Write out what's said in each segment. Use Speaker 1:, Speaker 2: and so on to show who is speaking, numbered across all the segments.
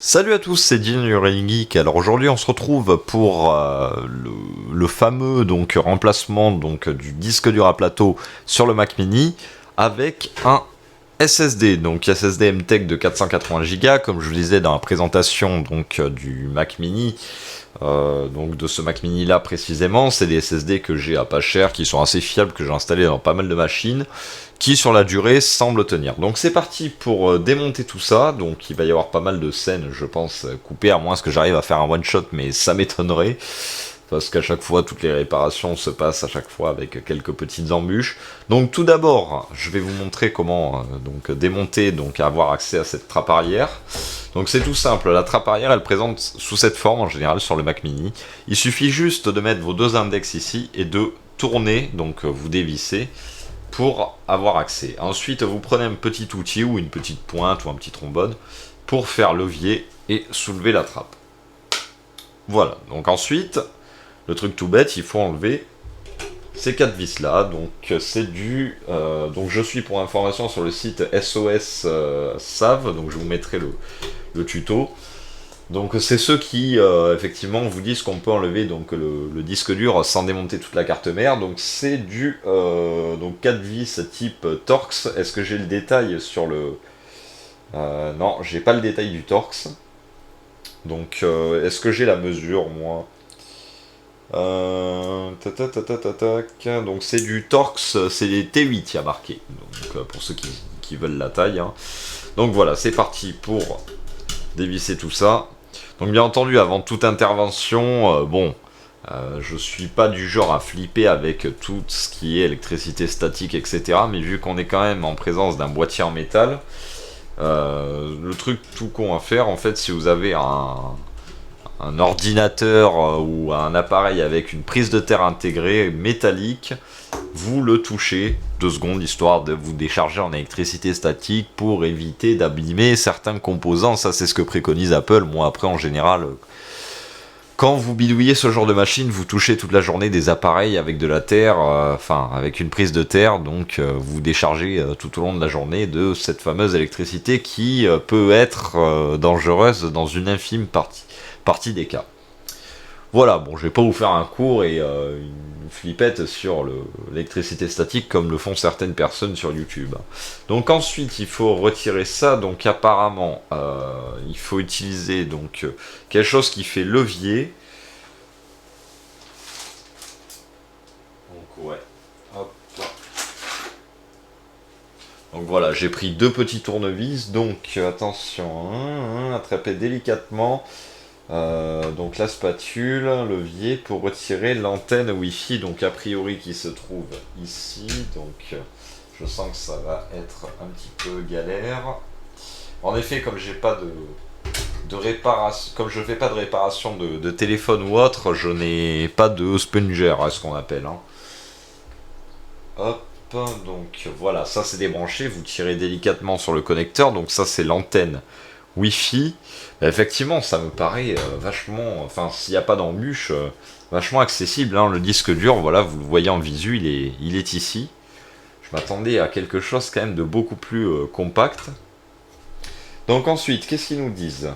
Speaker 1: Salut à tous, c'est Dean Geek. Alors aujourd'hui, on se retrouve pour le fameux remplacement du disque dur à plateau sur le Mac Mini avec un SSD, donc SSD MTech de 480 Go, comme je vous disais dans la présentation du Mac Mini. De ce Mac Mini là précisément, c'est des SSD que j'ai à pas cher, qui sont assez fiables, que j'ai installés dans pas mal de machines, qui sur la durée semblent tenir. Donc c'est parti pour démonter tout ça. Donc il va y avoir pas mal de scènes, je pense, coupées, à moins que j'arrive à faire un one shot, mais ça m'étonnerait. Parce qu'à chaque fois, toutes les réparations se passent à chaque fois avec quelques petites embûches. Donc tout d'abord, je vais vous montrer comment démonter, avoir accès à cette trappe arrière. Donc c'est tout simple, la trappe arrière elle présente sous cette forme en général sur le Mac Mini. Il suffit juste de mettre vos deux index ici et de tourner, donc vous dévissez pour avoir accès. Ensuite vous prenez un petit outil ou une petite pointe ou un petit trombone pour faire levier et soulever la trappe. Voilà, donc ensuite, le truc tout bête, il faut enlever ces quatre vis là. Donc c'est du donc je suis pour information sur le site SOS Save, donc je vous mettrai le tuto. Donc c'est ceux qui effectivement vous disent qu'on peut enlever le disque dur sans démonter toute la carte mère. Donc c'est du 4 vis type Torx. Est-ce que j'ai le détail sur le non, j'ai pas le détail du Torx. Donc est-ce que j'ai la mesure moi? Donc c'est du Torx, c'est des T8, il y a marqué. Donc pour ceux qui veulent la taille. Hein. Donc voilà, c'est parti pour dévisser tout ça. Donc bien entendu, avant toute intervention, je suis pas du genre à flipper avec tout ce qui est électricité statique, etc. Mais vu qu'on est quand même en présence d'un boîtier en métal, le truc tout con à faire, en fait, si vous avez un ordinateur ou un appareil avec une prise de terre intégrée métallique, vous le touchez 2 secondes histoire de vous décharger en électricité statique pour éviter d'abîmer certains composants. Ça c'est ce que préconise Apple. Moi après en général, quand vous bidouillez ce genre de machine, vous touchez toute la journée des appareils avec de la terre, avec une prise de terre, donc vous déchargez tout au long de la journée de cette fameuse électricité qui peut être dangereuse dans une infime partie des cas. Voilà, bon, je vais pas vous faire un cours et une flippette sur l'électricité statique comme le font certaines personnes sur YouTube. Donc ensuite, il faut retirer ça. Donc apparemment, il faut utiliser quelque chose qui fait levier. Donc ouais, hop. Donc voilà, j'ai pris 2 petits tournevis. Donc attention, attrapez délicatement. Donc la spatule, levier pour retirer l'antenne Wi-Fi, donc a priori qui se trouve ici. Donc je sens que ça va être un petit peu galère. En effet, comme j'ai pas de réparation, comme je fais pas de réparation de téléphone ou autre, je n'ai pas de sponger, à ce qu'on appelle. Hein. Hop, donc voilà, ça c'est débranché. Vous tirez délicatement sur le connecteur, donc ça c'est l'antenne Wi-Fi. Effectivement, ça me paraît vachement, enfin s'il n'y a pas d'embûche, vachement accessible. Hein. Le disque dur, voilà, vous le voyez en visu, il est ici. Je m'attendais à quelque chose quand même de beaucoup plus compact. Donc ensuite, qu'est-ce qu'ils nous disent?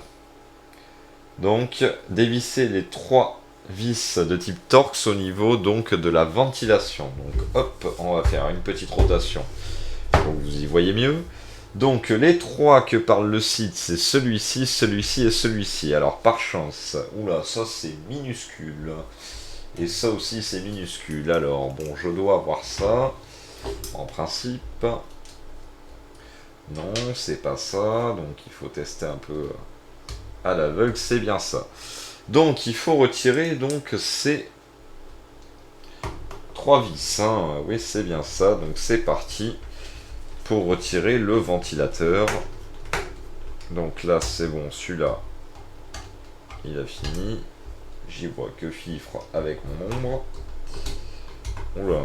Speaker 1: Donc dévisser les 3 vis de type Torx au niveau de la ventilation. Donc hop, on va faire une petite rotation pour que vous y voyez mieux. Donc les 3 que parle le site, c'est celui-ci, celui-ci et celui-ci. Alors par chance, oula, ça c'est minuscule. Et ça aussi c'est minuscule. Alors bon, je dois avoir ça. En principe. Non, c'est pas ça. Donc il faut tester un peu à l'aveugle, c'est bien ça. Donc il faut retirer ces 3 vis. Hein. Oui, c'est bien ça. Donc c'est parti. Pour retirer le ventilateur. Donc là c'est bon, celui-là il a fini. J'y vois que fifre avec mon ombre. Oula.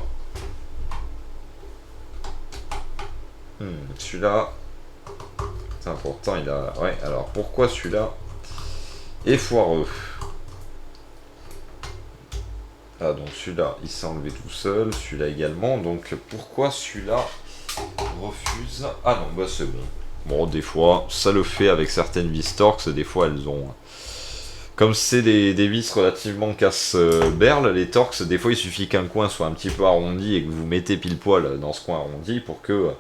Speaker 1: Celui-là. C'est important, il a. Ouais, alors pourquoi celui-là est foireux? Ah donc celui-là il s'est enlevé tout seul, celui-là également. Donc pourquoi celui-là refuse? Ah non, bah c'est bon. Bon, des fois, ça le fait avec certaines vis Torx, des fois elles ont... Comme c'est des vis relativement casse-berle, les Torx, des fois il suffit qu'un coin soit un petit peu arrondi et que vous mettez pile poil dans ce coin arrondi pour que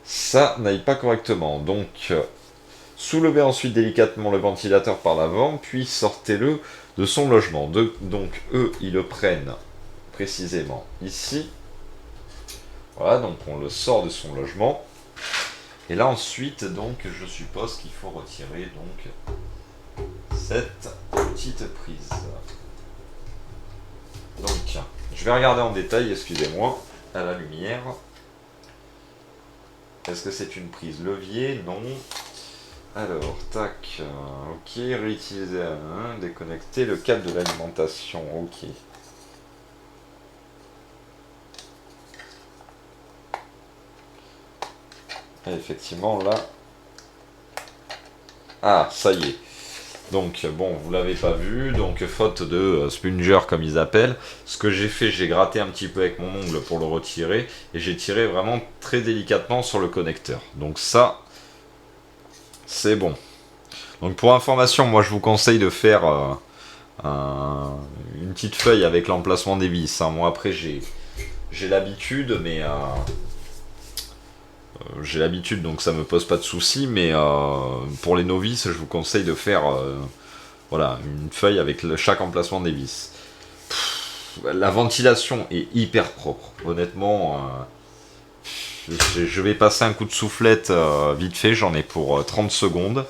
Speaker 1: ça n'aille pas correctement. Donc, soulevez ensuite délicatement le ventilateur par l'avant, puis sortez-le de son logement. Donc, eux, ils le prennent précisément ici. Voilà, donc on le sort de son logement. Et là ensuite, donc, je suppose qu'il faut retirer donc cette petite prise. Donc, je vais regarder en détail, excusez-moi, à la lumière. Est-ce que c'est une prise levier? Non. Alors, tac, ok, réutiliser déconnecter le câble de l'alimentation, ok. Et effectivement, là... Ah, ça y est. Donc, bon, vous l'avez pas vu, donc faute de sponger comme ils appellent, ce que j'ai fait, j'ai gratté un petit peu avec mon ongle pour le retirer, et j'ai tiré vraiment très délicatement sur le connecteur. Donc ça, c'est bon. Donc pour information, moi je vous conseille de faire une petite feuille avec l'emplacement des vis. Hein. Moi après j'ai l'habitude, mais j'ai l'habitude donc ça me pose pas de soucis. Mais pour les novices, je vous conseille de faire voilà une feuille avec chaque emplacement des vis. La ventilation est hyper propre. Honnêtement, je vais passer un coup de soufflette vite fait. J'en ai pour 30 secondes.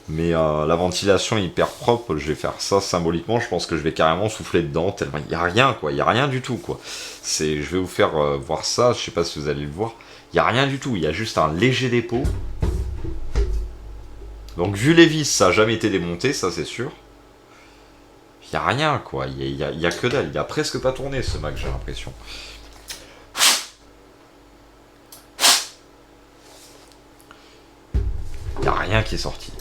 Speaker 1: Mais la ventilation est hyper propre, je vais faire ça symboliquement, je pense que je vais carrément souffler dedans, tellement il n'y a rien quoi, il n'y a rien du tout quoi. Je vais vous faire voir ça, je sais pas si vous allez le voir, il n'y a rien du tout, il y a juste un léger dépôt. Donc vu les vis, ça n'a jamais été démonté, ça c'est sûr. Il n'y a rien quoi, il y a que dalle, il a presque pas tourné ce Mac j'ai l'impression. Il n'y a rien qui est sorti.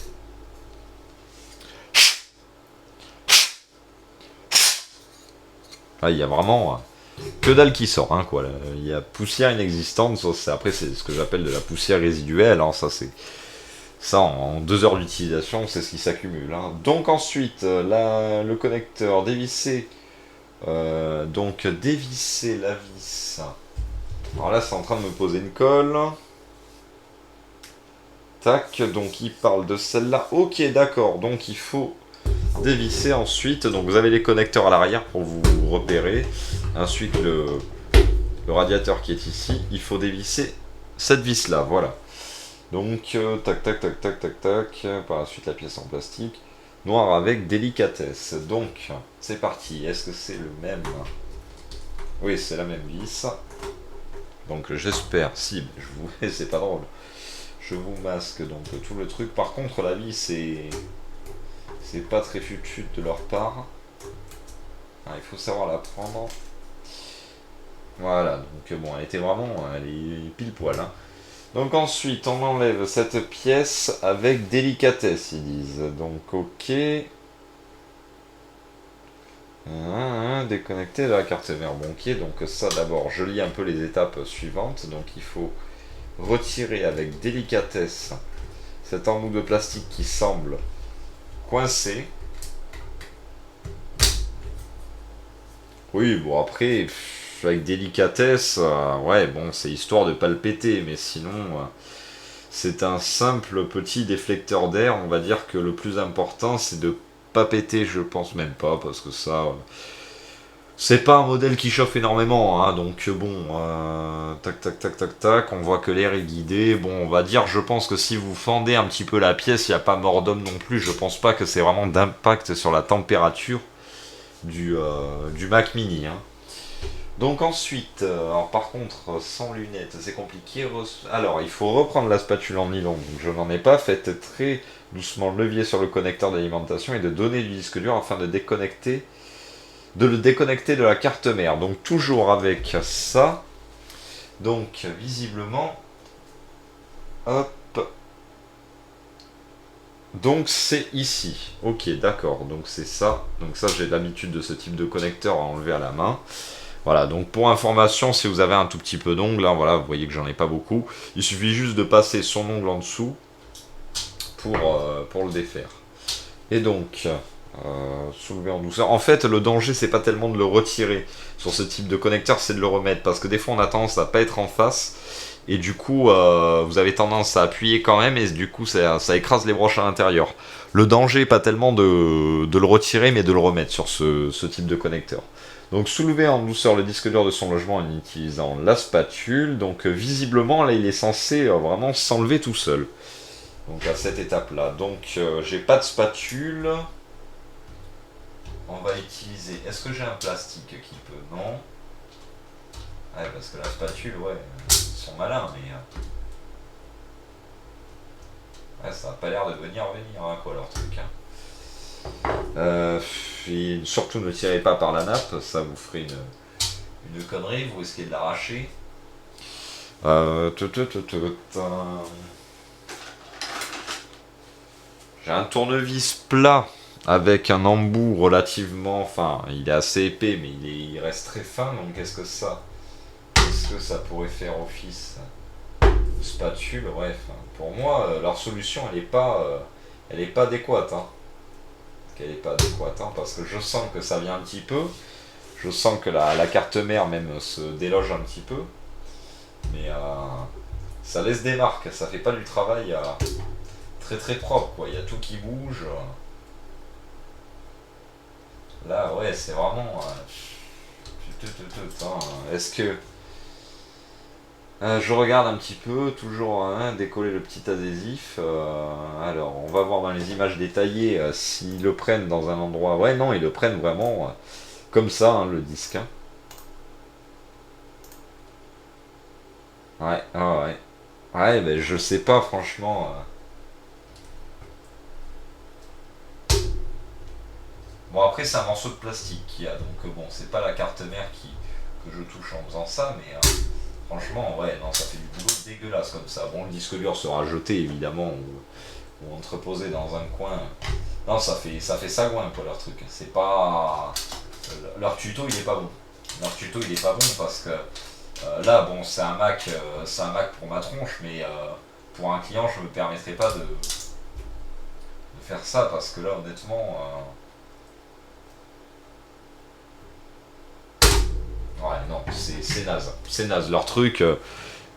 Speaker 1: Ah, il y a vraiment que dalle qui sort, hein, quoi. Il y a poussière inexistante, après c'est ce que j'appelle de la poussière résiduelle, hein, ça c'est... Ça, en 2 heures d'utilisation, c'est ce qui s'accumule. Hein. Donc ensuite, le connecteur dévissé. Donc dévisser la vis. Alors là, c'est en train de me poser une colle. Tac, donc il parle de celle-là. Ok, d'accord, donc il faut dévisser ensuite. Donc vous avez les connecteurs à l'arrière pour vous repérer. Ensuite le radiateur qui est ici. Il faut dévisser cette vis là, voilà. Donc tac tac tac tac tac tac. Par la suite la pièce en plastique. Noir avec délicatesse. Donc c'est parti. Est-ce que c'est le même? Oui, c'est la même vis. Donc j'espère. Si, je vous... c'est pas drôle. Je vous masque donc tout le truc. Par contre la vis c'est pas très fut de leur part. Ah, il faut savoir la prendre. Voilà, donc bon, elle était vraiment, elle est pile poil. Hein. Donc ensuite, on enlève cette pièce avec délicatesse, ils disent. Donc ok. Déconnecter de la carte mère. Bon, ok, donc ça d'abord, je lis un peu les étapes suivantes. Donc il faut retirer avec délicatesse cet embout de plastique qui semble coincé. Oui, bon après, avec délicatesse, ouais, bon, c'est histoire de pas le péter, mais sinon, c'est un simple petit déflecteur d'air. On va dire que le plus important, c'est de pas péter, je pense même pas, parce que ça, c'est pas un modèle qui chauffe énormément, hein, donc bon, tac, tac, tac, tac, tac, on voit que l'air est guidé. Bon, on va dire, je pense que si vous fendez un petit peu la pièce, il n'y a pas mort d'homme non plus. Je pense pas que c'est vraiment d'impact sur la température du Mac Mini. Hein. Donc ensuite, alors par contre, sans lunettes, c'est compliqué. Alors, il faut reprendre la spatule en nylon. Donc, je n'en ai pas. Faites très doucement le levier sur le connecteur d'alimentation et de donner du disque dur afin de le déconnecter de la carte mère. Donc toujours avec ça. Donc visiblement, hop. Donc c'est ici. Ok, d'accord. Donc c'est ça. Donc ça, j'ai l'habitude de ce type de connecteur à enlever à la main. Voilà, donc pour information, si vous avez un tout petit peu d'ongles, hein, voilà, vous voyez que j'en ai pas beaucoup, il suffit juste de passer son ongle en dessous pour le défaire. Et donc, soulever en douceur. En fait, le danger, c'est pas tellement de le retirer sur ce type de connecteur, c'est de le remettre. Parce que des fois, on a tendance à pas être en face. Et du coup, vous avez tendance à appuyer quand même. Et du coup, ça écrase les broches à l'intérieur. Le danger, pas tellement de le retirer, mais de le remettre sur ce type de connecteur. Donc, soulever en douceur le disque dur de son logement en utilisant la spatule. Donc, visiblement, là, il est censé vraiment s'enlever tout seul. Donc à cette étape-là. Donc j'ai pas de spatule. On va utiliser. Est-ce que j'ai un plastique qui peut? Non. Ouais, parce que la spatule, ouais, ils sont malins, mais. Ouais, ça a pas l'air de venir, hein, quoi, leur truc. Hein. Et surtout ne tirez pas par la nappe, ça vous ferait une connerie, vous risquez de l'arracher. J'ai un tournevis plat avec un embout relativement, enfin, il est assez épais, mais il reste très fin. Donc, qu'est-ce que ça? Est-ce que ça pourrait faire office? Spatule, bref. Pour moi, leur solution, elle est pas adéquate. Hein. Elle est pas adéquate, hein, parce que je sens que ça vient un petit peu. Je sens que la carte mère même se déloge un petit peu, mais ça laisse des marques. Ça fait pas du travail très très propre, quoi. Il y a tout qui bouge. Là, ouais, c'est vraiment. Est-ce que. Je regarde un petit peu, toujours décoller le petit adhésif. Alors, on va voir dans les images détaillées s'ils le prennent dans un endroit. Ouais, non, ils le prennent vraiment comme ça, hein, le disque. Hein. Ouais, ouais. Ouais, ben je sais pas, franchement. Bon, après, c'est un morceau de plastique qu'il y a, donc bon, c'est pas la carte mère que je touche en faisant ça, mais franchement, ouais, non, ça fait du boulot dégueulasse comme ça. Bon, le disque dur sera jeté évidemment ou entreposé dans un coin. Non, ça fait sagouin quoi leur truc. C'est pas. Leur tuto il est pas bon. Leur tuto il est pas bon parce que là, bon, c'est un Mac pour ma tronche, mais pour un client, je me permettrai pas de faire ça parce que là, honnêtement. Ouais, non, c'est naze. C'est naze. Leur truc,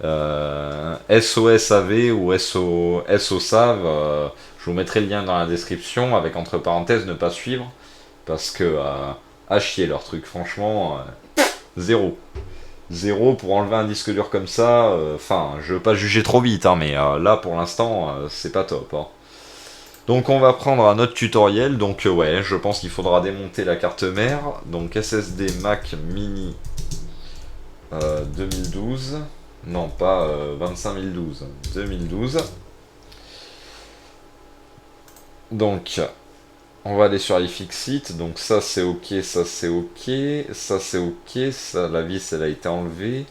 Speaker 1: SOS AV ou SO SAV, je vous mettrai le lien dans la description avec entre parenthèses ne pas suivre. Parce que à chier leur truc, franchement, zéro. Zéro pour enlever un disque dur comme ça. Enfin, je veux pas juger trop vite, hein, mais là pour l'instant, c'est pas top. Hein. Donc on va prendre un autre tutoriel. Donc ouais, je pense qu'il faudra démonter la carte mère. Donc SSD Mac Mini 2012. Non, pas 25012. 2012. Donc on va aller sur iFixit. Donc ça c'est ok, ça c'est ok, ça c'est ok. Ça, la vis elle a été enlevée.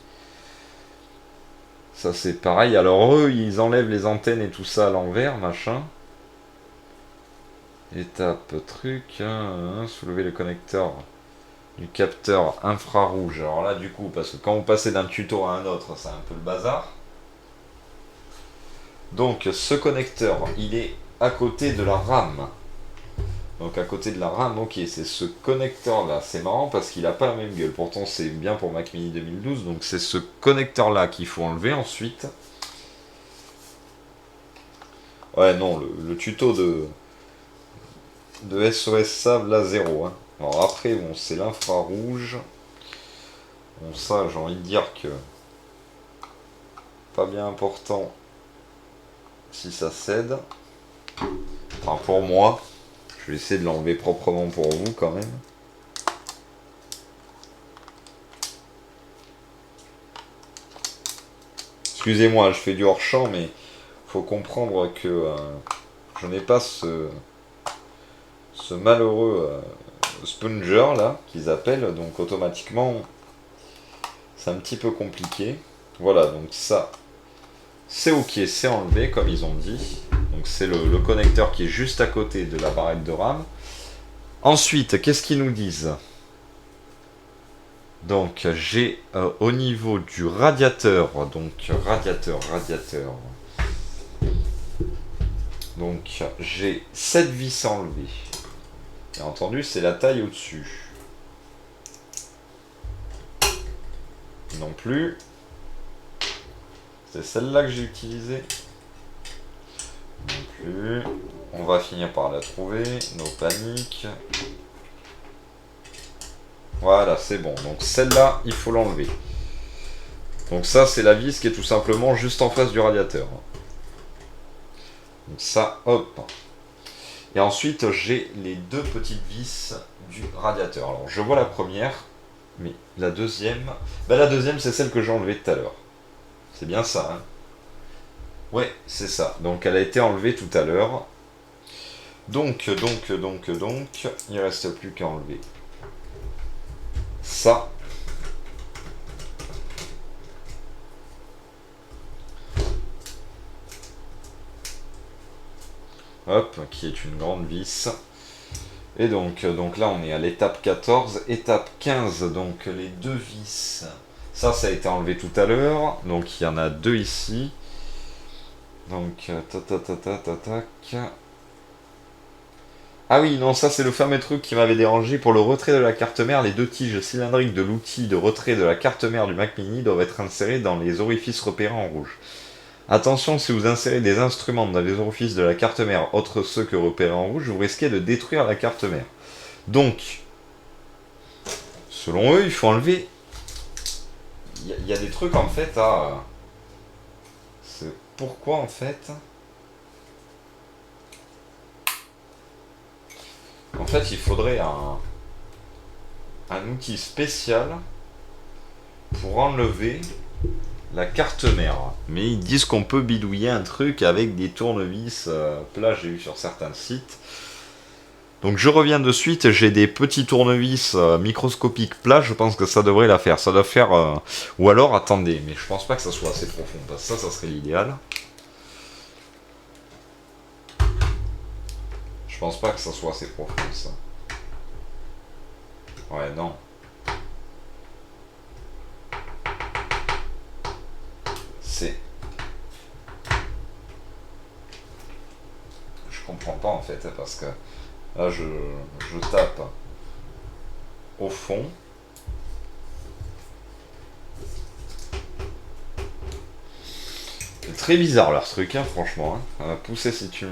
Speaker 1: Ça c'est pareil. Alors eux ils enlèvent les antennes et tout ça à l'envers, machin. Étape truc, soulever le connecteur du capteur infrarouge. Alors là du coup, parce que quand vous passez d'un tuto à un autre, c'est un peu le bazar. Donc ce connecteur, il est à côté de la RAM. Donc à côté de la RAM, ok, c'est ce connecteur là. C'est marrant parce qu'il a pas la même gueule. Pourtant c'est bien pour Mac Mini 2012. Donc c'est ce connecteur là qu'il faut enlever ensuite. Ouais non, le tuto de SOS Save là 0. Hein. Alors après, bon, c'est l'infrarouge. Bon, ça, j'ai envie de dire que pas bien important si ça cède. Enfin, pour moi, je vais essayer de l'enlever proprement pour vous quand même. Excusez-moi, je fais du hors-champ, mais faut comprendre que je n'ai pas ce malheureux sponger là qu'ils appellent, donc automatiquement c'est un petit peu compliqué. Voilà, donc ça c'est ok, c'est enlevé comme ils ont dit. Donc c'est le connecteur qui est juste à côté de la barrette de RAM. Ensuite, qu'est-ce qu'ils nous disent? Donc j'ai au niveau du radiateur, donc radiateur. Donc j'ai 7 vis à enlever. Bien entendu, c'est la taille au-dessus. Non plus. C'est celle-là que j'ai utilisée. Non plus. On va finir par la trouver. No panique. Voilà, c'est bon. Donc celle-là, il faut l'enlever. Donc ça, c'est la vis qui est tout simplement juste en face du radiateur. Donc ça, hop. Et ensuite, j'ai les deux petites vis du radiateur. Alors, je vois la première, mais la deuxième... Ben, la deuxième, c'est celle que j'ai enlevée tout à l'heure. C'est bien ça, hein? Ouais, c'est ça. Donc, elle a été enlevée tout à l'heure. Donc, il reste plus qu'à enlever ça. Hop, qui est une grande vis. Et donc là, on est à l'étape 14. Étape 15, donc les deux vis. Ça a été enlevé tout à l'heure. Donc, il y en a deux ici. Donc, tac. Ah oui, non, ça c'est le fameux truc qui m'avait dérangé. Pour le retrait de la carte mère, les deux tiges cylindriques de l'outil de retrait de la carte mère du Mac Mini doivent être insérées dans les orifices repérés en rouge. Attention, si vous insérez des instruments dans les orifices de la carte mère autres ceux que repérés en rouge, vous risquez de détruire la carte mère. Donc, selon eux, il faut enlever... Il y a des trucs en fait à... C'est pourquoi en fait... En fait, il faudrait un outil spécial pour enlever la carte mère. Mais ils disent qu'on peut bidouiller un truc avec des tournevis plats, j'ai vu sur certains sites. Donc je reviens de suite, j'ai des petits tournevis microscopiques plats, je pense que ça devrait la faire. Ça doit faire... Ou alors, attendez, mais je pense pas que ça soit assez profond, parce que ça serait l'idéal. Je pense pas que ça soit assez profond, ça. Ouais, non. C'est... Je comprends pas, en fait, parce que... Là, je tape au fond. C'est très bizarre, leur truc, hein, franchement. Hein. Pousser si tu...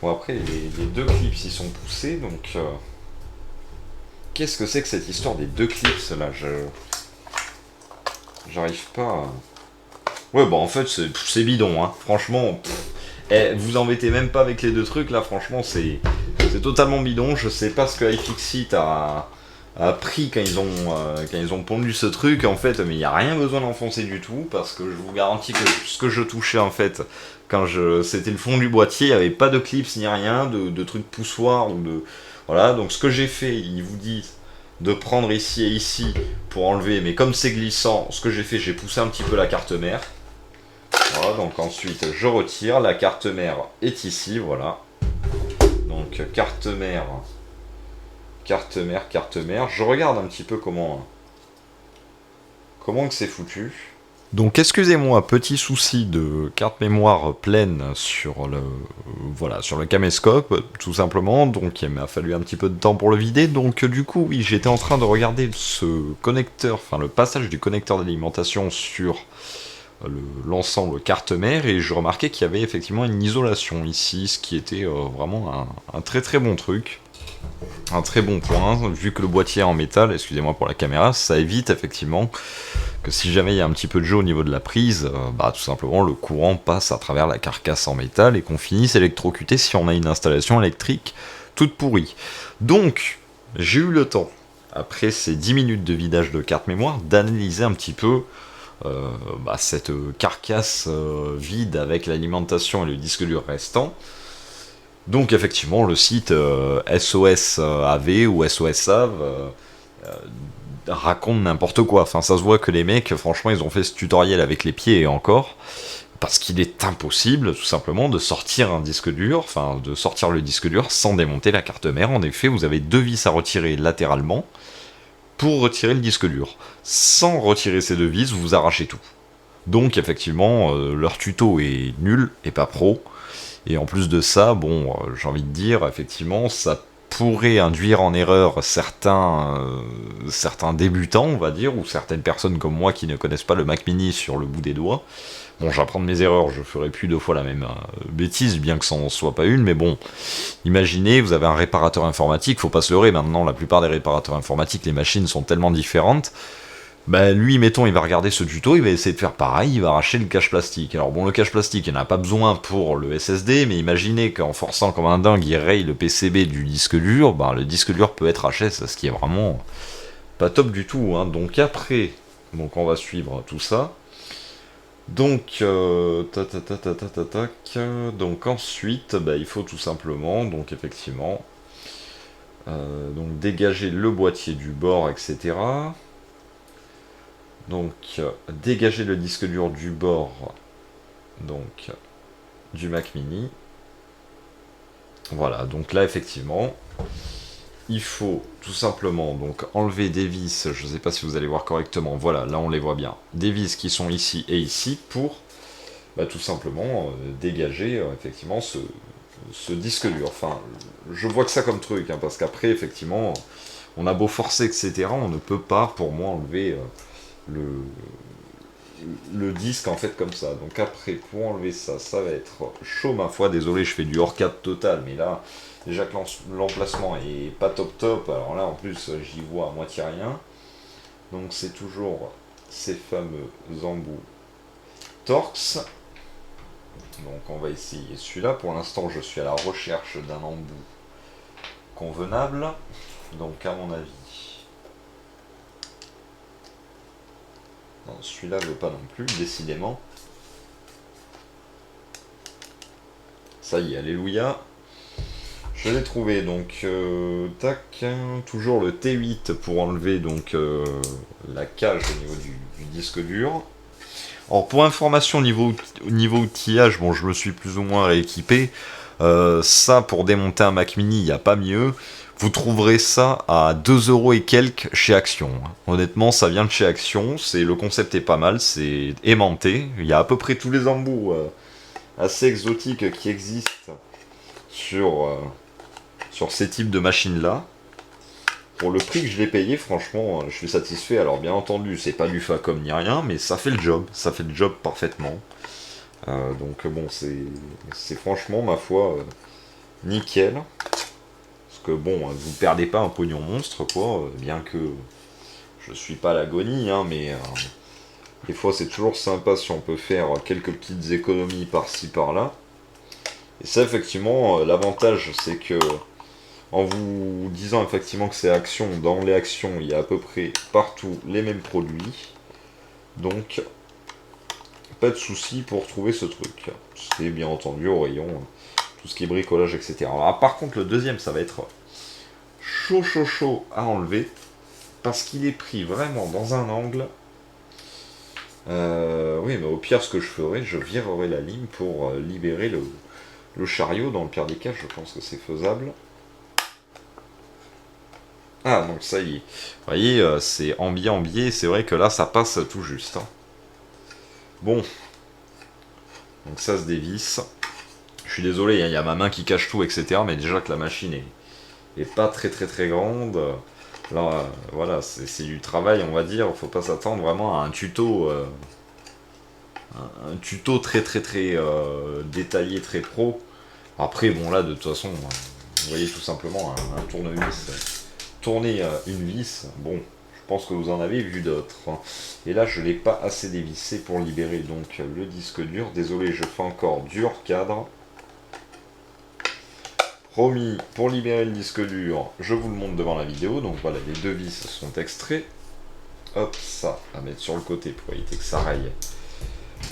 Speaker 1: Bon, après, les deux clips ils sont poussés, donc... Qu'est-ce que c'est que cette histoire des deux clips, là? J'arrive pas à... Ouais, bon, en fait, c'est bidon, hein. Franchement, vous embêtez même pas avec les deux trucs, là, franchement, c'est totalement bidon. Je sais pas ce que iFixit a pris quand ils ont pondu ce truc, en fait, mais il n'y a rien besoin d'enfoncer du tout, parce que je vous garantis que ce que je touchais, en fait, c'était le fond du boîtier, il n'y avait pas de clips ni rien, de trucs poussoirs, ou de... Voilà, donc ce que j'ai fait, ils vous disent de prendre ici et ici pour enlever, mais comme c'est glissant, ce que j'ai fait, j'ai poussé un petit peu la carte mère. Voilà, donc ensuite je retire, la carte mère est ici, voilà. Donc carte mère, je regarde un petit peu comment que c'est foutu. Donc excusez-moi, petit souci de carte mémoire pleine sur le caméscope, tout simplement, donc il m'a fallu un petit peu de temps pour le vider, donc du coup oui, j'étais en train de regarder ce connecteur, enfin le passage du connecteur d'alimentation sur l'ensemble carte mère, et je remarquais qu'il y avait effectivement une isolation ici, ce qui était vraiment un très très bon truc. Un très bon point, vu que le boîtier est en métal, excusez-moi pour la caméra, ça évite effectivement que si jamais il y a un petit peu de jeu au niveau de la prise, tout simplement le courant passe à travers la carcasse en métal et qu'on finisse électrocuté si on a une installation électrique toute pourrie. Donc, j'ai eu le temps, après ces 10 minutes de vidage de carte mémoire, d'analyser un petit peu cette carcasse vide avec l'alimentation et le disque dur restant. Donc effectivement, le site SOS AV ou SOS AV raconte n'importe quoi. Enfin, ça se voit que les mecs, franchement, ils ont fait ce tutoriel avec les pieds et encore, parce qu'il est impossible, tout simplement, de sortir un disque dur, enfin, de sortir le disque dur sans démonter la carte mère. En effet, vous avez deux vis à retirer latéralement, pour retirer le disque dur. Sans retirer ces deux vis, vous arrachez tout. Donc effectivement, leur tuto est nul et pas pro. Et en plus de ça, bon, j'ai envie de dire, effectivement, ça pourrait induire en erreur certains débutants, on va dire, ou certaines personnes comme moi qui ne connaissent pas le Mac Mini sur le bout des doigts. Bon, j'apprends de mes erreurs, je ferai plus 2 fois la même bêtise, bien que ça n'en soit pas une, mais bon, imaginez, vous avez un réparateur informatique, faut pas se leurrer, maintenant, la plupart des réparateurs informatiques, les machines sont tellement différentes. Bah lui, mettons, il va regarder ce tuto, il va essayer de faire pareil, il va arracher le cache plastique. Alors bon, le cache plastique, il n'en a pas besoin pour le SSD, mais imaginez qu'en forçant comme un dingue, il raye le PCB du disque dur, bah le disque dur peut être HS, ce qui est vraiment pas top du tout. Hein. Donc après, donc on va suivre tout ça. Donc, donc ensuite, bah, il faut tout simplement, donc effectivement, donc dégager le boîtier du bord, etc. Donc, dégager le disque dur du bord donc, du Mac Mini. Voilà, donc là, effectivement, il faut tout simplement donc enlever des vis, je ne sais pas si vous allez voir correctement, voilà, là on les voit bien, des vis qui sont ici et ici pour tout simplement dégager effectivement ce disque dur. Enfin, je vois que ça comme truc, hein, parce qu'après, effectivement, on a beau forcer, etc., on ne peut pas, pour moi, enlever le, le disque en fait comme ça. Donc après, pour enlever ça, ça va être chaud ma foi. Désolé, je fais du hors-cadre total, mais là, déjà que l'emplacement est pas top top, alors là en plus j'y vois à moitié rien. Donc c'est toujours ces fameux embouts Torx. Donc on va essayer celui-là. Pour l'instant, je suis à la recherche d'un embout convenable. Donc à mon avis, non, celui-là veut pas non plus, décidément. Ça y est, alléluia. Je l'ai trouvé, donc tac, toujours le T8 pour enlever donc la cage au niveau du disque dur. Alors pour information niveau outillage, bon je me suis plus ou moins rééquipé. Ça pour démonter un Mac Mini, il n'y a pas mieux. Vous trouverez ça à 2€ et quelques chez Action. Honnêtement, ça vient de chez Action. Le concept est pas mal, c'est aimanté. Il y a à peu près tous les embouts assez exotiques qui existent sur ces types de machines-là. Pour le prix que je l'ai payé, franchement, je suis satisfait. Alors bien entendu, c'est pas du Facom ni rien, mais ça fait le job parfaitement. Donc bon, c'est franchement, ma foi, nickel. Parce que bon, vous perdez pas un pognon monstre, quoi, bien que je suis pas à l'agonie, hein, mais des fois c'est toujours sympa si on peut faire quelques petites économies par-ci par-là. Et ça, effectivement, l'avantage, c'est que en vous disant effectivement que c'est Action, dans les Actions, il y a à peu près partout les mêmes produits. Donc, pas de souci pour trouver ce truc. C'est bien entendu au rayon, tout ce qui est bricolage, etc. Alors, par contre, le deuxième, ça va être chaud à enlever, parce qu'il est pris vraiment dans un angle. Oui, mais au pire, ce que je ferai, je virerai la lime pour libérer le chariot. Dans le pire des cas, je pense que c'est faisable. Ah, donc ça y est. Vous voyez, c'est ambié, c'est vrai que là, ça passe tout juste. Hein. Bon. Donc ça se dévisse. Je suis désolé, il y a ma main qui cache tout, etc. Mais déjà que la machine est pas très grande. Là, voilà, c'est du travail, on va dire. Faut pas s'attendre vraiment à un tuto... un tuto très détaillé, très pro. Après, bon là, de toute façon, vous voyez tout simplement un tournevis. Tourner une vis, bon, je pense que vous en avez vu d'autres. Et là, je ne l'ai pas assez dévissé pour libérer donc le disque dur. Désolé, je fais encore du hors-cadre. Promis, pour libérer le disque dur, je vous le montre devant la vidéo. Donc voilà, les deux vis sont extraits. Hop, ça, à mettre sur le côté pour éviter que ça raye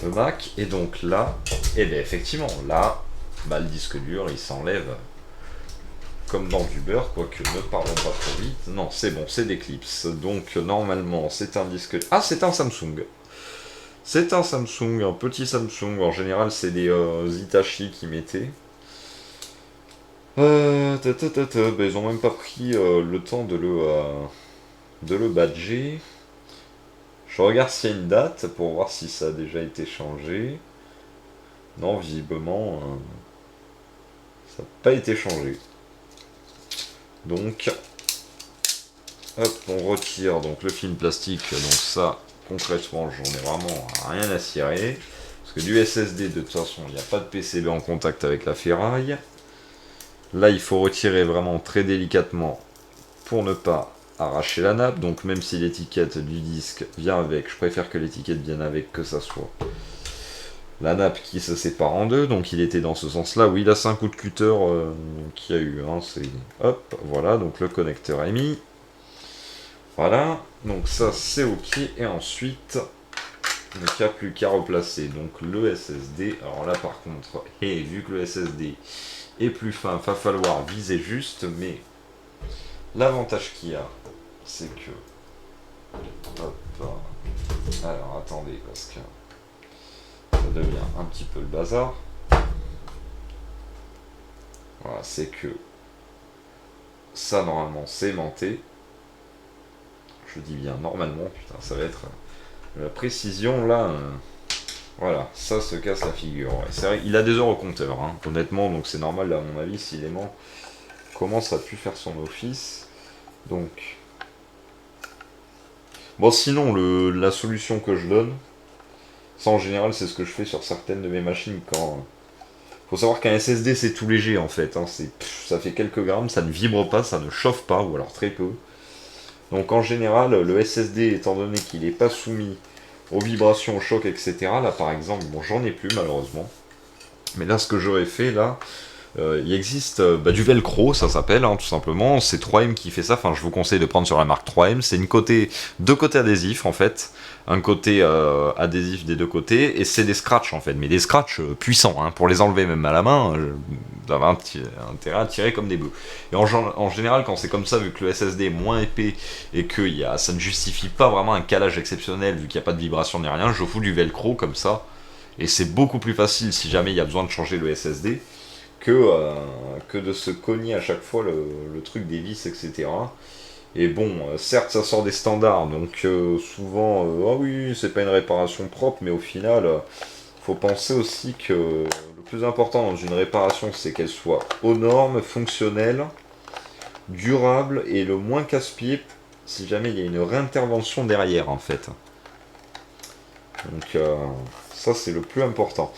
Speaker 1: le Mac. Et donc là, et bien effectivement, là, le disque dur, il s'enlève comme dans du beurre, quoique ne parlons pas trop vite. Non, c'est bon, c'est d'Eclipse. Donc normalement, c'est un disque... Ah, c'est un Samsung. C'est un Samsung, un petit Samsung. En général, c'est des Hitachi qui mettaient. Ils ont même pas pris le temps de de le badger. Je regarde s'il y a une date pour voir si ça a déjà été changé. Non, visiblement, ça n'a pas été changé. Donc, hop, on retire donc le film plastique. Donc ça, concrètement, j'en ai vraiment rien à cirer. Parce que du SSD, de toute façon, il n'y a pas de PCB en contact avec la ferraille. Là, il faut retirer vraiment très délicatement pour ne pas arracher la nappe. Donc même si l'étiquette du disque vient avec, je préfère que l'étiquette vienne avec, que ça soit la nappe qui se sépare en deux. Donc il était dans ce sens-là. Oui, là c'est un coup de cutter qu'il y a eu. Hein, c'est hop, voilà. Donc le connecteur est mis. Voilà. Donc ça c'est ok. Et ensuite, il n'y a plus qu'à replacer donc le SSD. Alors là par contre, et vu que le SSD est plus fin, va falloir viser juste. Mais l'avantage qu'il y a, c'est que hop, alors attendez parce que ça devient un petit peu le bazar. Voilà, c'est que ça normalement c'est aimanté. Je dis bien normalement, putain, ça va être la précision là. Voilà, ça se casse la figure. Ouais, c'est vrai, il a des heures au compteur, hein, honnêtement, donc c'est normal à mon avis si l'aimant commence à plus faire son office. Donc, bon, sinon la solution que je donne, ça en général c'est ce que je fais sur certaines de mes machines quand. Faut savoir qu'un SSD c'est tout léger en fait, hein, ça fait quelques grammes, ça ne vibre pas, ça ne chauffe pas, ou alors très peu. Donc en général, le SSD étant donné qu'il n'est pas soumis aux vibrations, aux chocs, etc. Là par exemple, bon j'en ai plus malheureusement. Mais là ce que j'aurais fait là, il existe du velcro, ça s'appelle hein, tout simplement. C'est 3M qui fait ça. Enfin, je vous conseille de prendre sur la marque 3M. C'est deux côtés adhésifs en fait. Un côté adhésif des deux côtés. Et c'est des scratchs en fait. Mais des scratchs puissants. Hein, pour les enlever même à la main, vous avez intérêt à tirer comme des bœufs. Et en général, quand c'est comme ça, vu que le SSD est moins épais et que ça ne justifie pas vraiment un calage exceptionnel, vu qu'il n'y a pas de vibration ni rien, je fous du velcro comme ça. Et c'est beaucoup plus facile si jamais il y a besoin de changer le SSD que de se cogner à chaque fois le truc des vis, etc. Et bon, certes, ça sort des standards, donc souvent, ah oui, c'est pas une réparation propre, mais au final, faut penser aussi que le plus important dans une réparation, c'est qu'elle soit aux normes, fonctionnelle, durable et le moins casse-pied si jamais il y a une réintervention derrière, en fait. Donc, ça, c'est le plus important.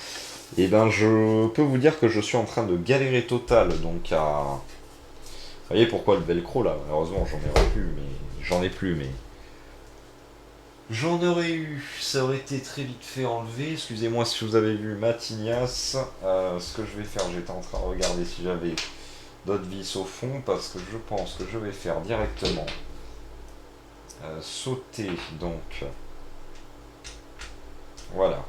Speaker 1: Et ben je peux vous dire que je suis en train de galérer total donc à. Vous voyez pourquoi le velcro là, malheureusement j'en ai plus mais. J'en aurais eu, ça aurait été très vite fait enlever. Excusez-moi si vous avez vu ma tignasse. Ce que je vais faire, j'étais en train de regarder si j'avais d'autres vis au fond parce que je pense que je vais faire directement sauter donc. Voilà.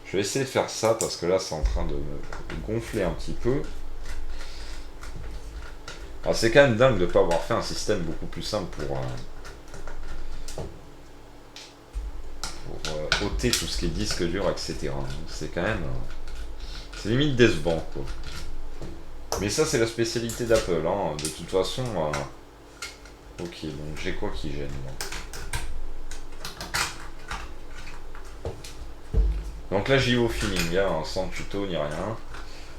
Speaker 1: Je vais essayer de faire ça parce que là c'est en train de me gonfler un petit peu. Alors c'est quand même dingue de ne pas avoir fait un système beaucoup plus simple pour ôter tout ce qui est disque dur, etc. Donc c'est quand même. C'est limite décevant quoi. Mais ça c'est la spécialité d'Apple. Hein. De toute façon. Ok, donc j'ai quoi qui gêne là. Donc là j'y vais au feeling, hein, sans tuto ni rien.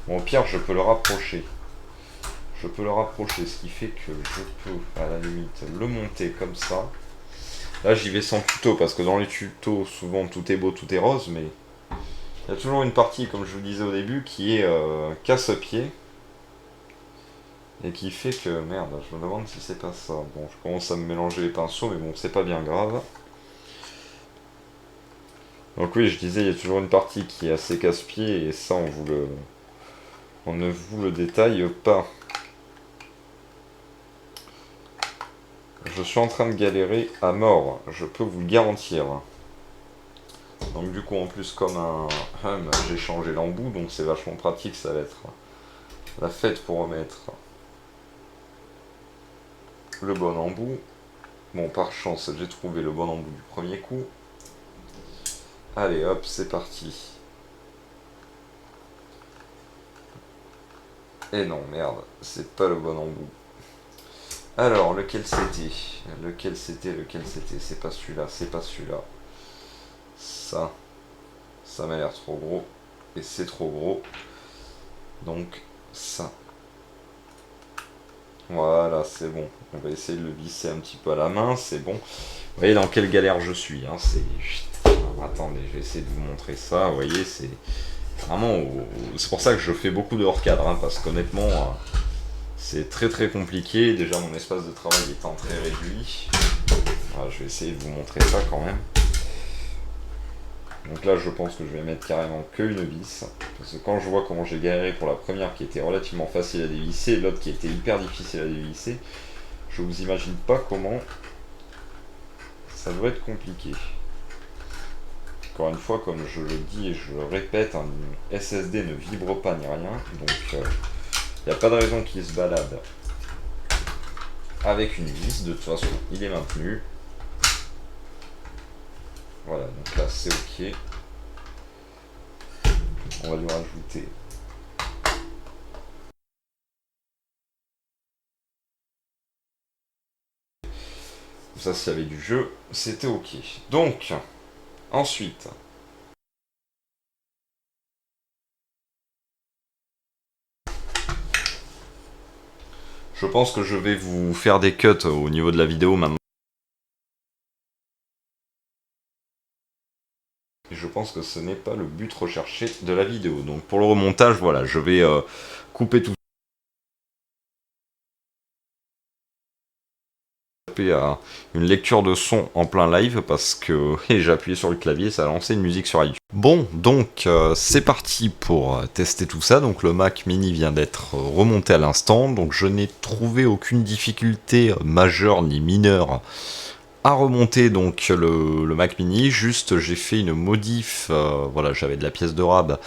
Speaker 1: Bon, au pire je peux le rapprocher. Je peux le rapprocher, ce qui fait que je peux à la limite le monter comme ça. Là j'y vais sans tuto parce que dans les tutos souvent tout est beau, tout est rose, mais il y a toujours une partie comme je vous disais au début qui est casse-pied. Et qui fait que, merde, je me demande si c'est pas ça. Bon, je commence à me mélanger les pinceaux, mais bon, c'est pas bien grave. Donc oui, je disais, il y a toujours une partie qui est assez casse-pied, et ça, on ne vous le détaille pas. Je suis en train de galérer à mort, je peux vous le garantir. Donc du coup, en plus, comme un hum, j'ai changé l'embout, donc c'est vachement pratique, ça va être la fête pour remettre le bon embout. Bon, par chance, j'ai trouvé le bon embout du premier coup. Allez, hop, c'est parti. Et non, merde, c'est pas le bon embout. Alors, lequel c'était? C'est pas celui-là, c'est pas celui-là. Ça m'a l'air trop gros. Et c'est trop gros. Donc, ça. Voilà, c'est bon. On va essayer de le visser un petit peu à la main, c'est bon. Vous voyez dans quelle galère je suis. Hein. Attendez, je vais essayer de vous montrer ça. Vous voyez, c'est vraiment... C'est pour ça que je fais beaucoup de hors-cadre, hein, parce qu'honnêtement, c'est très très compliqué. Déjà, mon espace de travail étant très réduit. Voilà, je vais essayer de vous montrer ça quand même. Donc là, je pense que je vais mettre carrément que une vis. Parce que quand je vois comment j'ai galéré pour la première qui était relativement facile à dévisser, et l'autre qui était hyper difficile à dévisser, je vous imagine pas comment ça doit être compliqué. Encore une fois, comme je le dis et je le répète, un SSD ne vibre pas ni rien. Donc il n'y a pas de raison qu'il se balade avec une vis. De toute façon, il est maintenu. Voilà, donc là c'est ok. On va lui rajouter ça, s'il y avait du jeu, c'était ok. Donc, ensuite, je pense que je vais vous faire des cuts au niveau de la vidéo maintenant. Et je pense que ce n'est pas le but recherché de la vidéo. Donc pour le remontage, voilà, je vais couper tout à une lecture de son en plein live parce que j'ai appuyé sur le clavier, ça a lancé une musique sur YouTube. Bon, donc c'est parti pour tester tout ça. Donc le Mac Mini vient d'être remonté à l'instant, donc je n'ai trouvé aucune difficulté majeure ni mineure à remonter donc le Mac Mini. Juste j'ai fait une modif, voilà, j'avais de la pièce de rab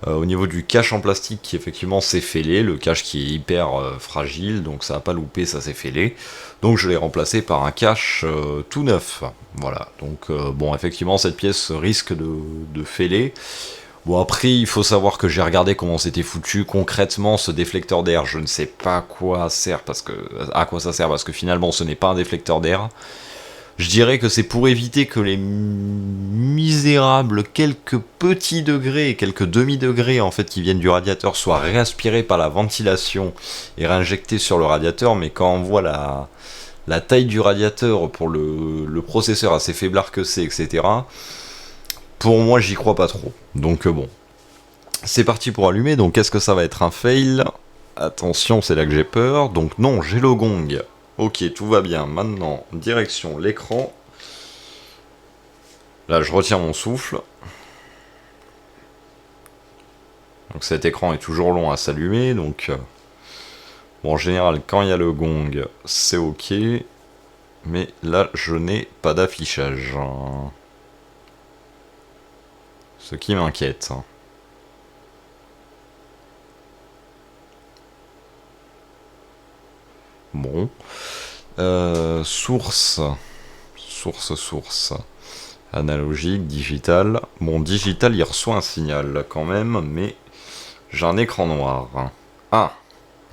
Speaker 1: au niveau du cache en plastique qui effectivement s'est fêlé, le cache qui est hyper fragile, donc ça n'a pas loupé, ça s'est fêlé. Donc je l'ai remplacé par un cache tout neuf. Voilà, donc bon, effectivement cette pièce risque de fêler. Bon, après il faut savoir que j'ai regardé comment c'était foutu concrètement ce déflecteur d'air. Je ne sais pas à quoi ça sert parce que finalement ce n'est pas un déflecteur d'air. Je dirais que c'est pour éviter que les misérables quelques petits degrés, quelques demi-degrés en fait qui viennent du radiateur soient réaspirés par la ventilation et réinjectés sur le radiateur, mais quand on voit la taille du radiateur pour le processeur assez faiblard que c'est, etc., pour moi j'y crois pas trop. Donc bon, c'est parti pour allumer, donc est-ce que ça va être un fail? Attention, c'est là que j'ai peur, donc non, j'ai le gong. Ok, tout va bien. Maintenant, direction l'écran. Là, je retiens mon souffle. Donc cet écran est toujours long à s'allumer. Donc, bon, en général, quand il y a le gong, c'est ok. Mais là, je n'ai pas d'affichage. Ce qui m'inquiète. Bon. Source. Analogique, digital. Bon, digital, il reçoit un signal quand même, mais j'ai un écran noir. Ah,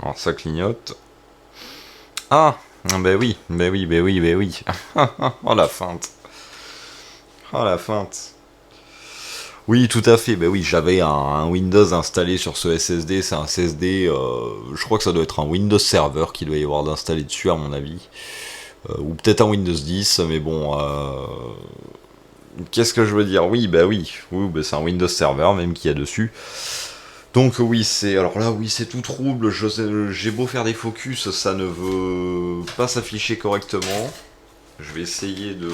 Speaker 1: alors ça clignote. Ah, ben oui. Oh la feinte. Oh la feinte. Oui, tout à fait. Ben oui, j'avais un Windows installé sur ce SSD. C'est un SSD, je crois que ça doit être un Windows Server qui doit y avoir d'installé dessus, à mon avis. Ou peut-être un Windows 10, mais bon... Qu'est-ce que je veux dire? Oui, ben c'est un Windows Server même qu'il y a dessus. Donc oui, alors là, oui, c'est tout trouble. J'ai beau faire des focus, ça ne veut pas s'afficher correctement. Je vais essayer de...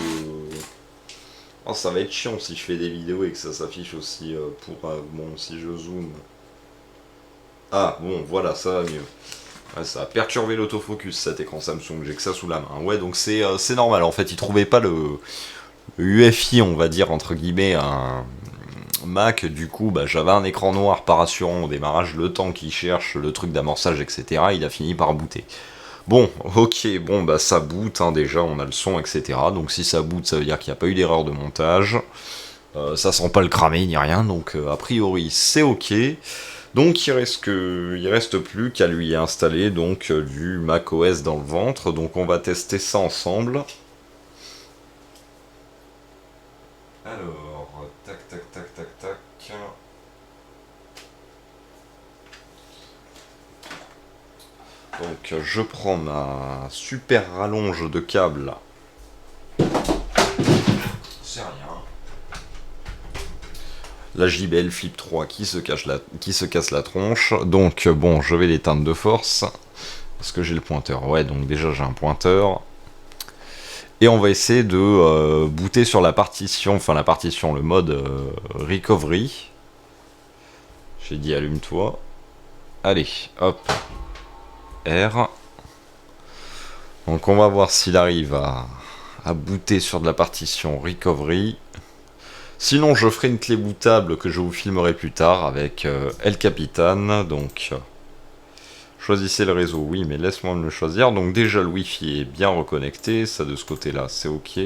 Speaker 1: Oh, ça va être chiant si je fais des vidéos et que ça s'affiche aussi bon, si je zoome. Ah, bon, voilà, ça va mieux. Ouais, ça a perturbé l'autofocus, cet écran Samsung, j'ai que ça sous la main. Ouais, donc c'est normal, en fait, il trouvait pas le UFI, on va dire, entre guillemets, un Mac. Du coup, bah, j'avais un écran noir pas rassurant au démarrage, le temps qu'il cherche le truc d'amorçage, etc. Il a fini par booter. Bon, ok, bon, bah ça boot, hein, déjà, on a le son, etc. Donc si ça boot, ça veut dire qu'il n'y a pas eu d'erreur de montage. Ça sent pas le cramer ni rien, donc a priori, c'est ok. Donc il reste plus qu'à lui installer donc du macOS dans le ventre. Donc on va tester ça ensemble. Alors, tac tac tac tac tac. Donc je prends ma super rallonge de câble. C'est rien. La JBL Flip 3 qui se casse la tronche. Donc bon, je vais l'éteindre de force. Parce que j'ai le pointeur. Ouais, donc déjà j'ai un pointeur. Et on va essayer de booter sur la partition, le mode recovery. J'ai dit allume-toi. Allez, hop. R. Donc on va voir s'il arrive à booter sur de la partition recovery. Sinon je ferai une clé bootable que je vous filmerai plus tard avec El Capitan. Donc choisissez le réseau, oui, mais laisse-moi me le choisir. Donc déjà le Wi-Fi est bien reconnecté, ça de ce côté-là c'est ok.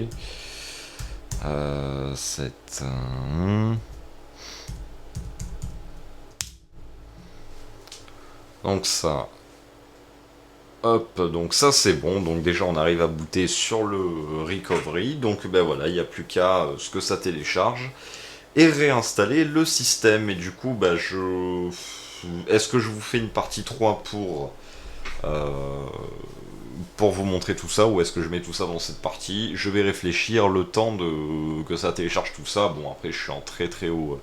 Speaker 1: Donc ça... Hop, donc ça c'est bon, donc déjà on arrive à booter sur le recovery, donc ben voilà, il n'y a plus qu'à ce que ça télécharge et réinstaller le système. Et du coup, ben est-ce que je vous fais une partie 3 pour vous montrer tout ça, ou est-ce que je mets tout ça dans cette partie? Je vais réfléchir le temps que ça télécharge tout ça. Bon, après je suis en très très haut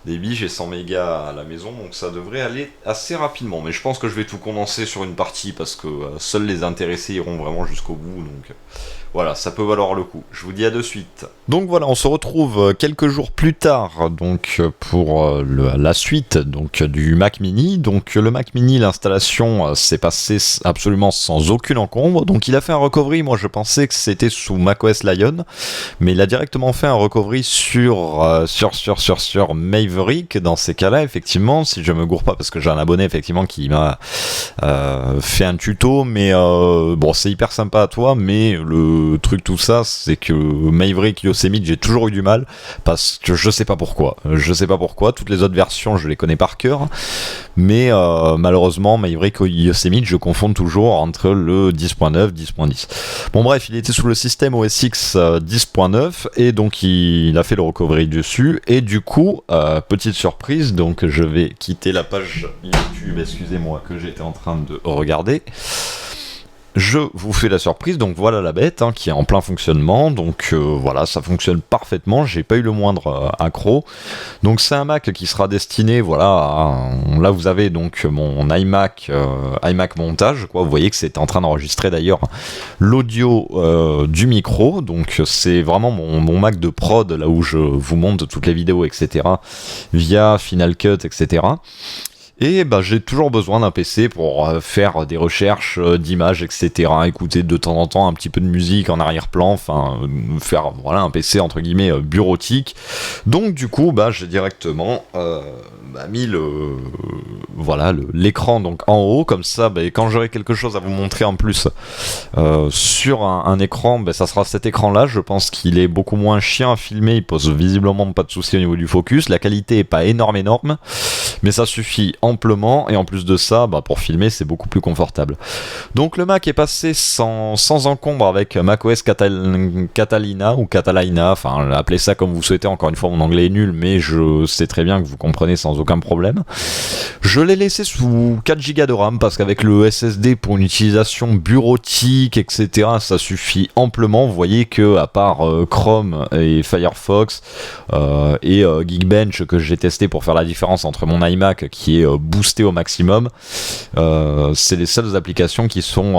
Speaker 1: débit, j'ai 100 mégas à la maison, donc ça devrait aller assez rapidement. Mais je pense que je vais tout condenser sur une partie, parce que seuls les intéressés iront vraiment jusqu'au bout, donc voilà, ça peut valoir le coup. Je vous dis à de suite. Donc voilà, on se retrouve quelques jours plus tard donc pour la suite donc du Mac Mini. Donc le Mac Mini, l'installation s'est passée absolument sans aucune encombre. Donc il a fait un recovery, moi je pensais que c'était sous macOS Lion, mais il a directement fait un recovery sur Maverick. Dans ces cas-là, effectivement, si je me gourre pas, parce que j'ai un abonné effectivement qui m'a fait un tuto, mais bon, c'est hyper sympa à toi, mais le truc tout ça, c'est que Maverick Yosemite, j'ai toujours eu du mal, parce que je sais pas pourquoi, toutes les autres versions je les connais par cœur, mais malheureusement Maverick Yosemite, je confonds toujours entre le 10.9, 10.10. Bon bref, il était sous le système OS X 10.9, et donc il a fait le recovery dessus, et du coup, petite surprise, donc je vais quitter la page YouTube, excusez-moi, que j'étais en train de regarder. Je vous fais la surprise, donc voilà la bête qui est en plein fonctionnement, donc voilà, ça fonctionne parfaitement, j'ai pas eu le moindre accro. Donc c'est un Mac qui sera destiné, voilà, là vous avez donc mon iMac montage, quoi. Vous voyez que c'est en train d'enregistrer d'ailleurs l'audio du micro, donc c'est vraiment mon Mac de prod, là où je vous monte toutes les vidéos, etc., via Final Cut, etc. Et bah, j'ai toujours besoin d'un PC pour faire des recherches d'images, etc. Écouter de temps en temps un petit peu de musique en arrière-plan, enfin faire voilà un PC entre guillemets bureautique. Donc du coup, bah, j'ai directement mis l'écran donc en haut, comme ça, bah, quand j'aurai quelque chose à vous montrer en plus sur un écran, bah, ça sera cet écran-là. Je pense qu'il est beaucoup moins chiant à filmer, il pose visiblement pas de soucis au niveau du focus. La qualité est pas énorme, mais ça suffit amplement, et en plus de ça, bah, pour filmer c'est beaucoup plus confortable. Donc le Mac est passé sans encombre avec macOS Catalina ou Catalina, enfin appelez ça comme vous souhaitez, encore une fois mon anglais est nul, mais je sais très bien que vous comprenez sans aucun problème. Je l'ai laissé sous 4 Go de RAM, parce qu'avec le SSD pour une utilisation bureautique, etc., ça suffit amplement. Vous voyez que à part Chrome et Firefox et Geekbench que j'ai testé pour faire la différence entre mon iMac qui est boosté au maximum, c'est les seules applications qui sont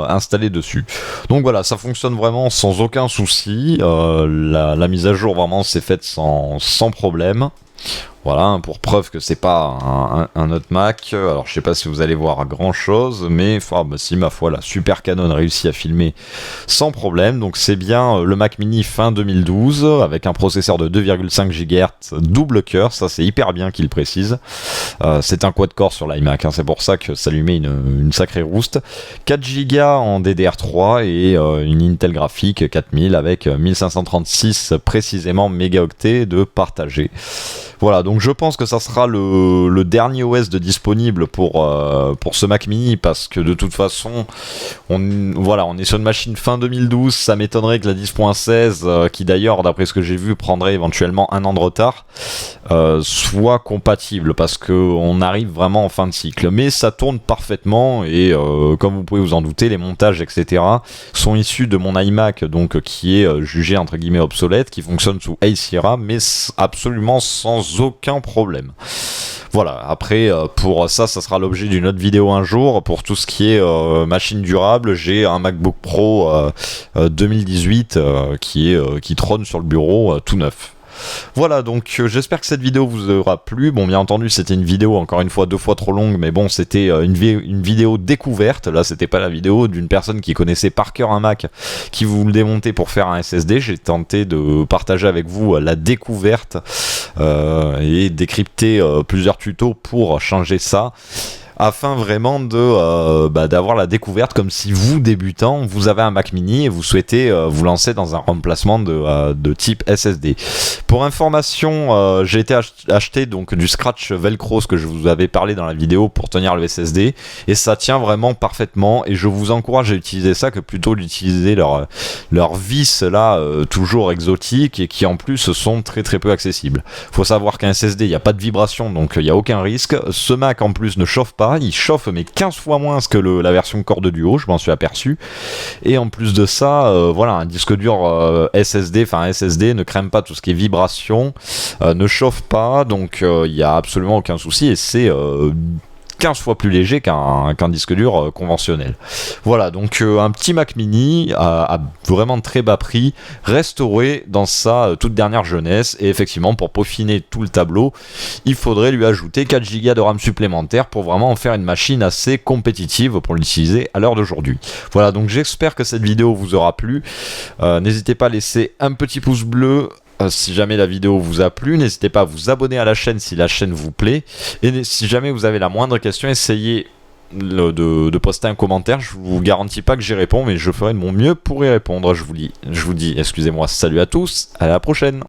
Speaker 1: installées dessus. Donc voilà, ça fonctionne vraiment sans aucun souci. La mise à jour vraiment s'est faite sans problème. Voilà, pour preuve que c'est pas un autre Mac. Alors je sais pas si vous allez voir grand chose, mais si, ma foi, la Super Canon réussit à filmer sans problème. Donc c'est bien le Mac Mini fin 2012 avec un processeur de 2,5 GHz double cœur, ça c'est hyper bien qu'il précise. C'est un quad-core sur l'iMac, c'est pour ça que ça lui met une sacrée rouste. 4 Go en DDR3 et une Intel graphique 4000 avec 1536 précisément mégaoctets de partagé. Voilà, donc je pense que ça sera le dernier OS de disponible pour ce Mac Mini, parce que de toute façon, on est sur une machine fin 2012, ça m'étonnerait que la 10.16, qui d'ailleurs, d'après ce que j'ai vu, prendrait éventuellement un an de retard, soit compatible, parce qu'on arrive vraiment en fin de cycle. Mais ça tourne parfaitement, et comme vous pouvez vous en douter, les montages, etc., sont issus de mon iMac, donc qui est jugé entre guillemets obsolète, qui fonctionne sous Sierra, mais absolument sans aucun problème. Voilà, après pour ça sera l'objet d'une autre vidéo un jour. Pour tout ce qui est machine durable, j'ai un MacBook Pro 2018 qui trône sur le bureau tout neuf. Voilà, donc j'espère que cette vidéo vous aura plu. Bon, bien entendu, c'était une vidéo, encore une fois, 2 fois trop longue, mais bon, c'était une vidéo découverte. Là, c'était pas la vidéo d'une personne qui connaissait par cœur un Mac, qui vous le démontait pour faire un SSD. J'ai tenté de partager avec vous la découverte et décrypter plusieurs tutos pour changer ça, afin vraiment d'avoir la découverte, comme si vous, débutant, vous avez un Mac Mini et vous souhaitez vous lancer dans un remplacement de type SSD. Pour information, j'ai été acheter donc du scratch velcro, ce que je vous avais parlé dans la vidéo, pour tenir le SSD, et ça tient vraiment parfaitement, et je vous encourage à utiliser ça que plutôt d'utiliser leurs vis là, toujours exotiques, et qui en plus sont très très peu accessibles. Faut savoir qu'un SSD, il n'y a pas de vibration, donc il n'y a aucun risque. Ce Mac en plus ne chauffe pas, il chauffe mais 15 fois moins que la version Core Duo, je m'en suis aperçu. Et en plus de ça, voilà, un disque dur SSD ne craint pas tout ce qui est vibration, ne chauffe pas, donc il n'y a absolument aucun souci, et c'est 15 fois plus léger qu'un disque dur conventionnel. Voilà, donc un petit Mac Mini à vraiment très bas prix, restauré dans sa toute dernière jeunesse, et effectivement, pour peaufiner tout le tableau, il faudrait lui ajouter 4 Go de RAM supplémentaire pour vraiment en faire une machine assez compétitive pour l'utiliser à l'heure d'aujourd'hui. Voilà, donc j'espère que cette vidéo vous aura plu. N'hésitez pas à laisser un petit pouce bleu si jamais la vidéo vous a plu. N'hésitez pas à vous abonner à la chaîne si la chaîne vous plaît, et si jamais vous avez la moindre question, essayez de poster un commentaire. Je vous garantis pas que j'y réponds, mais je ferai de mon mieux pour y répondre. Je vous dis, excusez-moi, salut à tous, à la prochaine.